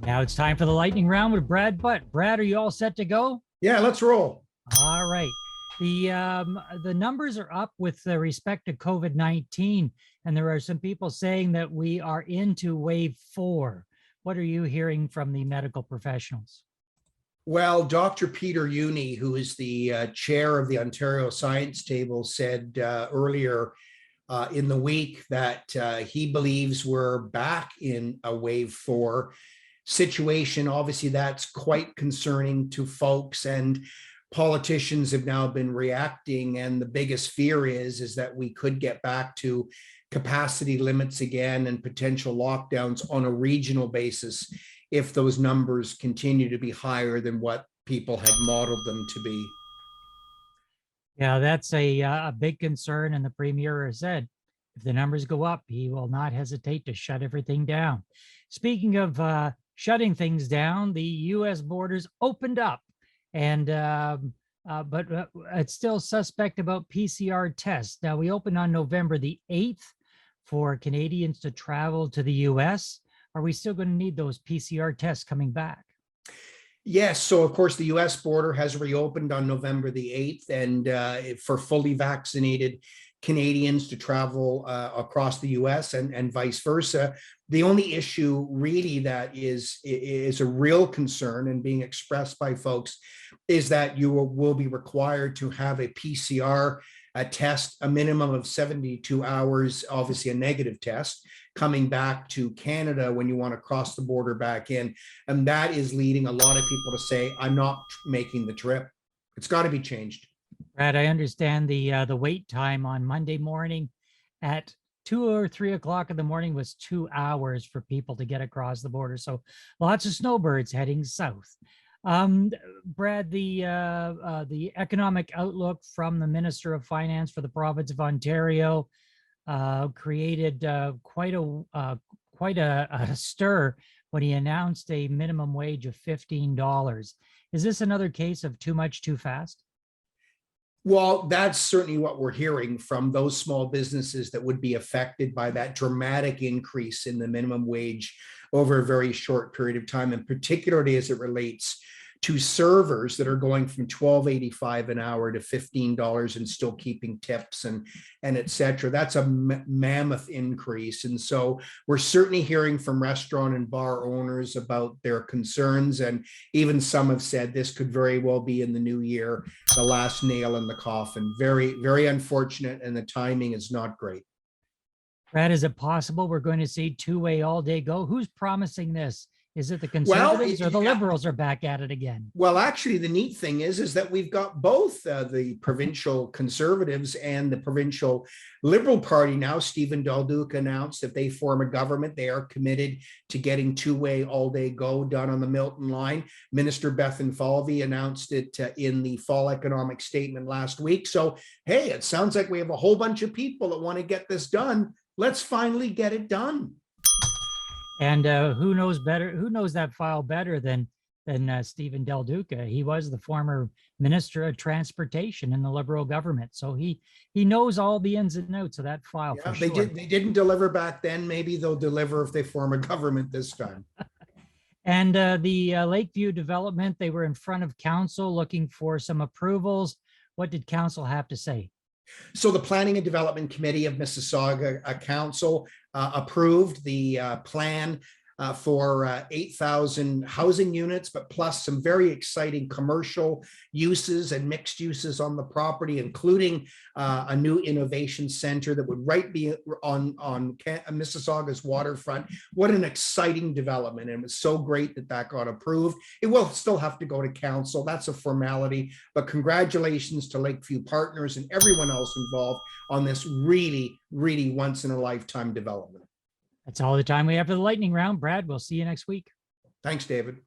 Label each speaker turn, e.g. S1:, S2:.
S1: Now it's time for the lightning round with Brad Butt. Brad, are you all set to go?
S2: Yeah, let's roll.
S1: All right. The numbers are up with respect to COVID-19, and there are some people saying that we are into wave 4. What are you hearing from the medical professionals?
S2: Well, Dr. Peter Uni, who is the chair of the Ontario Science Table, said earlier in the week that he believes we're back in a wave 4 situation. Obviously, that's quite concerning to folks, and politicians have now been reacting. And the biggest fear is that we could get back to capacity limits again and potential lockdowns on a regional basis if those numbers continue to be higher than what people had modeled them to be.
S1: Yeah, that's a big concern. And the premier has said if the numbers go up, he will not hesitate to shut everything down. Speaking of shutting things down, the U.S. borders opened up, and but it's still suspect about PCR tests. Now, we opened on November the 8th for Canadians to travel to the U.S. Are we still going to need those PCR tests coming back?
S2: Yes. So, of course, the U.S. border has reopened on November the 8th, and for fully vaccinated Canadians to travel across the U.S. and vice versa. The only issue really that is a real concern and being expressed by folks is that you will be required to have a PCR test, a minimum of 72 hours, obviously a negative test, coming back to Canada when you want to cross the border back in. And that is leading a lot of people to say, I'm not making the trip. It's got to be changed.
S1: Brad, I understand the wait time on Monday morning at 2 or 3 o'clock in the morning was 2 hours for people to get across the border. So lots of snowbirds heading south. Brad, the economic outlook from the Minister of Finance for the province of Ontario created quite a stir when he announced a minimum wage of $15. Is this another case of too much too fast?
S2: Well, that's certainly what we're hearing from those small businesses that would be affected by that dramatic increase in the minimum wage over a very short period of time, and particularly as it relates to servers that are going from $12.85 an hour to $15 and still keeping tips and et cetera. That's a mammoth increase. And so we're certainly hearing from restaurant and bar owners about their concerns. And even some have said this could very well be in the new year, the last nail in the coffin. Very, very unfortunate. And the timing is not great.
S1: Brad, is it possible we're going to see two-way all day go? Who's promising this? Is it the Conservatives or the Liberals are back at it again?
S2: Well, actually, the neat thing is that we've got both the provincial Conservatives and the provincial Liberal Party now. Stephen Del Duca announced if they form a government, they are committed to getting two-way all-day go done on the Milton line. Minister Bethan Falvey announced it in the fall economic statement last week. So, hey, it sounds like we have a whole bunch of people that want to get this done. Let's finally get it done.
S1: And who knows better? Who knows that file better than Stephen Del Duca? He was the former Minister of Transportation in the Liberal government, so he knows all the ins and outs of that file.
S2: Yeah,
S1: for sure.
S2: They didn't deliver back then. Maybe they'll deliver if they form a government this time.
S1: And the Lakeview development, they were in front of council looking for some approvals. What did council have to say?
S2: So the Planning and Development Committee of Mississauga Council approved the plan for 8,000 housing units, but plus some very exciting commercial uses and mixed uses on the property, including a new innovation center that would be on Mississauga's waterfront. What an exciting development. And it was so great that got approved. It will still have to go to council. That's a formality, but congratulations to Lakeview Partners and everyone else involved on this really, really once in a lifetime development.
S1: That's all the time we have for the lightning round. Brad, we'll see you next week.
S2: Thanks, David.